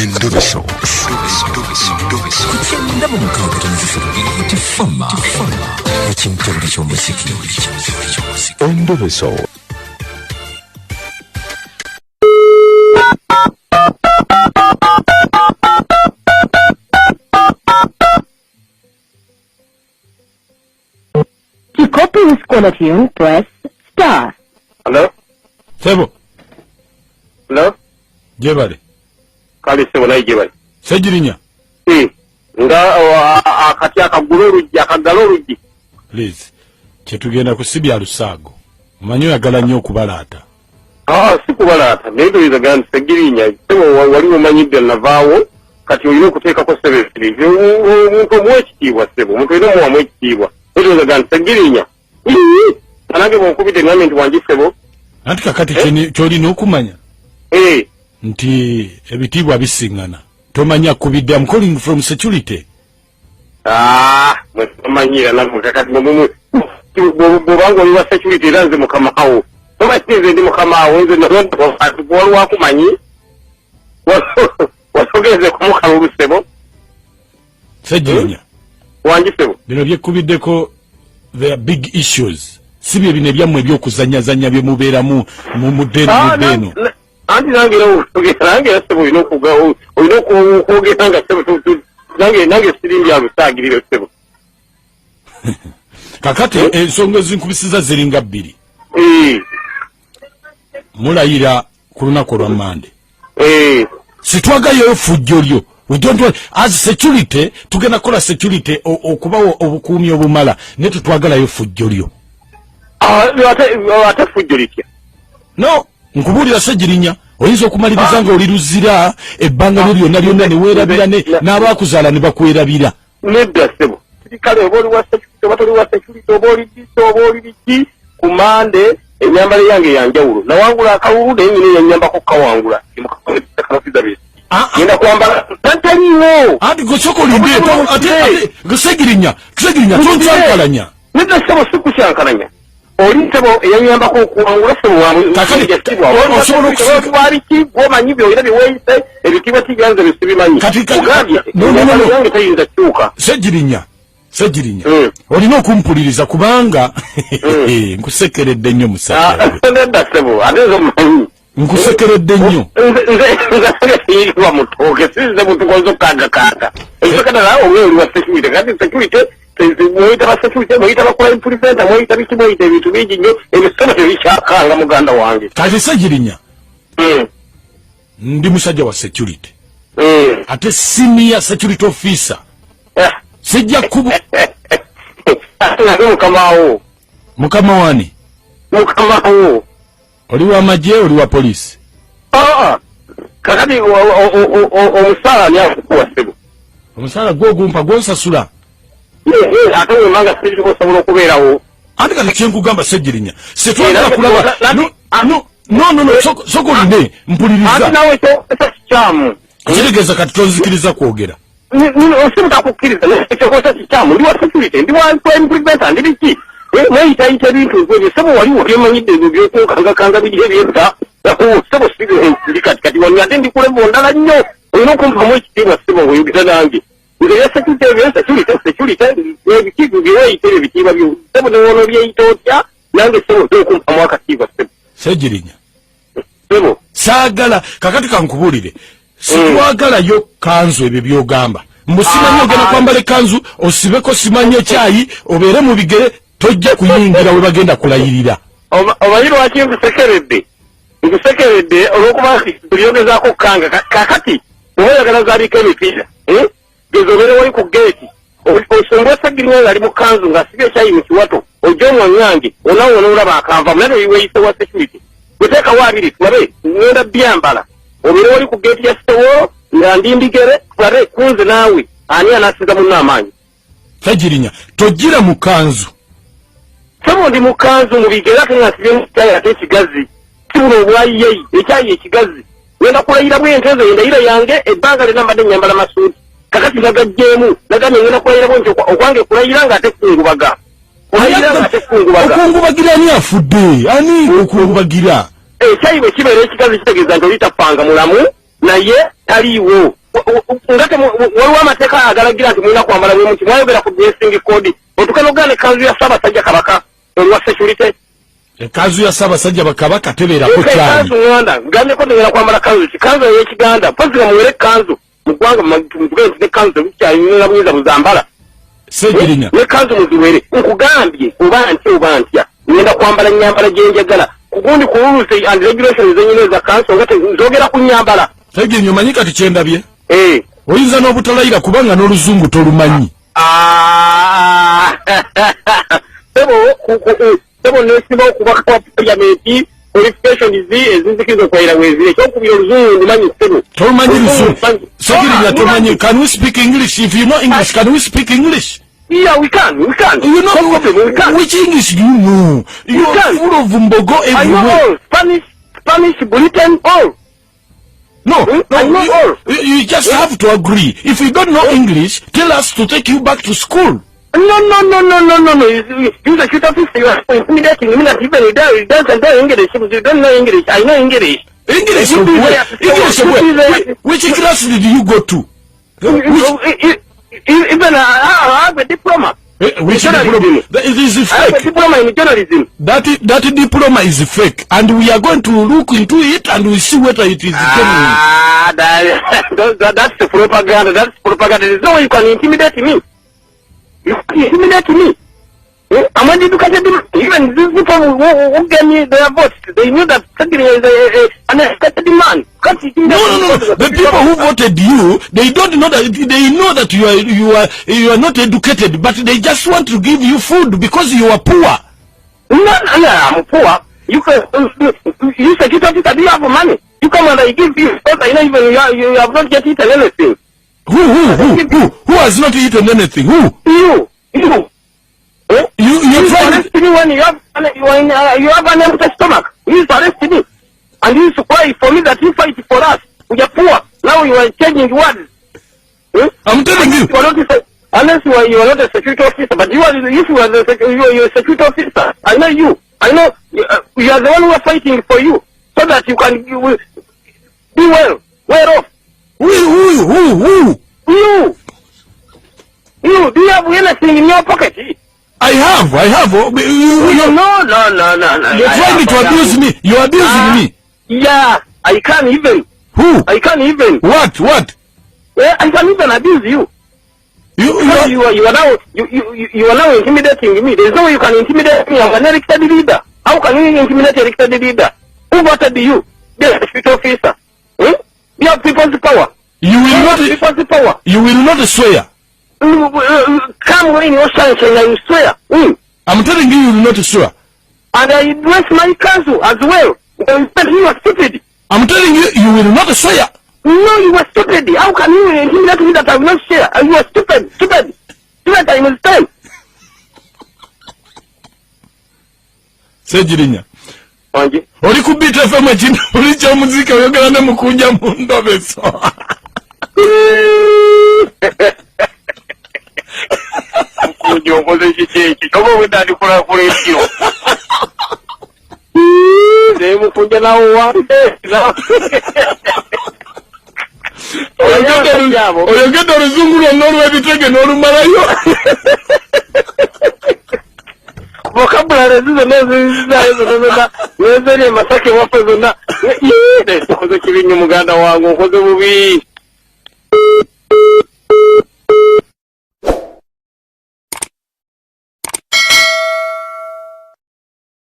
Ndobeso. Kugenda mu mukaaga tonzifuna tifama ekintu ky'omuziki. Ndobeso. To copy this caller tune, press star. Hello? Sebo. Hello? Jebale. Kali sebo nayi jebale. Ssegirinnya. Nga akati akagala oluggi. Please. Kyetugenda kusibya lusaago. Omanyi oyagala nnyo okubalaata. Si kubalaata. Naye ndoyinza gamba nti Ssegirinnya sebo wali omanyidde navaawo kati olina okuteekako sebo esiriizi. Omuntu omuwa ekitiibwa sebo. Omuntu olina omuwamu ekitiibwa. Ndoyinza gamba nti Ssegirinnya. Nange bw'onkubidde ngambe nti wangi sebo. Anti kakati ky'olina okumanya. Nti ebitiibwa bisiŋŋana. Tomanya kubidde. I'm calling from security. Mwemanyira namwe kakati bw'obanga oli wa security era nze mukama wo. Oba nze ndi mukama wo nze wali wakumanyi. Wasogeze kumukala olusebo. Ssegirinnya. Wangi sebo. Bino byekkubiddeko there are big issues. Sibye bino ebyammwe ebyokuzanyazanya bye mubeeramu mu mudeeno. Anti nange sebo olina okwogera nga sebo nange sirimbi abusaagirire sebo. Kakati ensonga ezinkubisiza ziringa bbiri. Mulayira ku lunaku olwa Mande. Sitwagayo fujjo lyo. We don't want, as security, tugenda kola security okubawo obukuumi obumala ne tutwagalayo fujjo lyo. Ate fujjo litya? No, nkubuulira Ssegirinnya, oyinza okumaliriza nga oli luzira ebbanga lyo lyonna lyonna ne weerabira n'abaakuzaala ne bakwerabira. Nedda sebo. Kale oba oli wa security oba toli wa security oba oli disi oba oli biki ku Mande ennyambala yange yanjawulo. Nawangula akalulu naye nyina yannyambako kawangula. Genda kwambala tantaliwo. Anti gosoko linde ate Ssegirinnya tonsankalanya. Nedda sebo sikusyankalanya. Oli sebo eyanyambako okuwangula sebo osobola okuwaliki gwomanyi byolina byeweeyise ebitiibwa tiganze bisibimanyi. Yange tayinza kyuka. Ssegirinnya olina okumpuliriza kubanga nkusekeredde nnyo musajja. Nedda sebo ate nze omumanyi. Nkusekeredde nnyo. Nze siyirirwa mutooke sinze mutukoze okukangakanga. Ekikatala omwe oli wa security kati security mweyita ba security mweyita ba crime preventer mweyita biki mweyita ebintu bingi nnyo ebisoma tebikyakanga muganda wange. Kati Ssegirinnya ndi musajja wa security ate senior security officer sijja kubu ate mukama wo. Mukama wani? Mukama wo. Oli wa magye oli wa polisi? Kakati omusaala ni akukuwa sebo. Omusaala gw'ogumpa gw'onsasula? Ate wemanga siri osobola okubeerawo. Ate kati kyenkugamba Ssegirinnya setwagala kulaba. No, sokoline mpuliriza. Ate nawe ekyo kikyamu. Kitegeeza kati tonzikiriza kwogera. Simutakukiriza ekyokosa kikyamu. Ndi wa security, ndi wa crime preventer, ndi biki. Mweyitayita ebintu ebyo sebo waliwo byemanyidde ebyo byokukangakanga biri ebyedda. Sebo ndi kati wali ate ndi kulevo ndala nnyo. Olina okumpamu ekitiibwa sebo ng'oyogera nange. Nze ya security ebikigo byeweyita ebitiibwa byo sebo newono byeyita otya nange sebo okumpamu akatiibwa sebo. Ssegirinnya sebo saagala kakati kankubuulire sitwagalayo kanzu ebyo byogamba mbusimanyi ogenda kwambala ekanzu osibeko simanyi ekyayi obeere mu bigere tojja kuyingira we bagenda kulayirira. Omanyi lwaki nkusekeredde olw'okuba tulyogezaako kanga kakati oba oyagala zaaliko emipiira geza obeere wali ku geeti osonga Ssegirinnya nga ali mu kanzu ng'asibye ekyayi mu kiwato ojja omwanyange onawo onoolaba akanvamu naye weeyise wa security guteekawo abiri tulabe ngenda byambala obeere wali ku geeti ya sitewo nga ndi ndigere tulabe kunze naawe ani anaasiza munno amaanyi. Ssegirinnya tojjira mu kanzu. Sebo ndi mu kanzu mu bigere ate nga nsibye ekyayi ate ekigazi kibuno obwayiyeyi ekyayi ekigazi wenda kulayira bw'enteze endayira yange ebbanga lyonna mbadde nnyambala masuuti kakati nagajjeemu nagambye ngenda kulayirako nti okwange kulayira ng'ate kungubaga. Okungubagira ani afudde? Ani okungubagira? Ekyayi bwe kibeera ekigazi kitegeeza nti oli tapanga mulamu naye taliwo ngate waliwo amateeka agalagira nti mulina kwambala bwe muti mwayogera ku dressing code otukanogaa ne kanzu ya Ssaabasajja Kabaka olwa security kanzu ya Ssaabasajja Kabaka tebeerako kyali kanzu nganda ngambye ko tegera kwambala kanzu ey'Ekiganda pozi nga muwere kanzu mu ggwanga mutugende nti ne kanzu bukyalina buyinza buzambala Ssegirinnya ne kanzu muziwere nkugambye oba ntya ngenda kwambala nnyambala gye njagala kugundi ku rules and regulations zenyine eza kanzu nga tezogera ku nnyambala Ssegirinnya omanyi kati kyendabye oyinza n'obutalayira kubanga n'oluzungu tolumanyi sebo nesiba okuba kwa parliament qualification ezinzikiriza okwayira wezire ekyokubira oluzungu ndimanyi sebo tolumanyi luzungu Ssegirinnya tomanyi. Can we speak English? If you know English, can we speak English? Yeah, we can. You know we can. Which English do you know? You are full of mbogo everywhere. I know all. Spanish, Britain, all. No, you just have to agree. If you don't know English, tell us to take you back to school. No. You're the shoot officer. You are intimidating me. Not even you doesn't know English. You don't know English. I know English. English of where? English of where? Which class did you go to? Even I have a diploma. Which diploma? It is fake. I have a diploma in journalism. That diploma is fake, and we are going to look into it and we see whether it is genuine. That's the propaganda. That's propaganda. There's no way you can intimidate me. You can intimidate me. I'm an educated. Even these people who gave me their votes, they knew that Ssegirinnya is an educated man. No. The people who voted you, they don't know that. They know that you are not educated, but they just want to give you food because you are poor. No, I'm poor. You security officer, do you have money? You come and I give you, you have not yet eaten anything. Who has not eaten anything? Who? You. You arrest me when you have an empty stomach. You used to arrest me. And you used to cry for me that you fight for us. We are poor. Now you are changing words. I'm telling you. Unless you are not a security officer, but if you are a security officer, I know you. I know you are the one who are fighting for you, so that you will be well off. Who? You. Do you have anything in your pocket? I have. No. You're trying to abuse me. You're abusing me. Yeah, I can't even. Who? I can't even. What? Yeah, I can't even abuse you. You are now intimidating me. There's no way you can intimidate me. I'm an elected leader. How can you intimidate an elected leader? Who voted you? The security officer. You have people's power. You will not swear. Come when you sunshine and you swear. I'm telling you, you will not swear. And I dress my counsel as well. You are stupid. I'm telling you, you will not swear. No, you are stupid. How can you intimidate me that I will not share? You are stupid. Stupid time. Ssegirinnya. Oli ku Beat FM ekino oli ky'omuzika oyogera ne Mukunja mu Ndobeso. Mukunja okoze kiki oba wenda ndikola ekiro. Ne Mukunja nawo wambe. Oyogedde oluzungu lwonna olw'ebitege n'olumalayo. Vocabulary zizona Masake waffe zonna. Okoze kibi nnyo muganda wange, okoze bubi.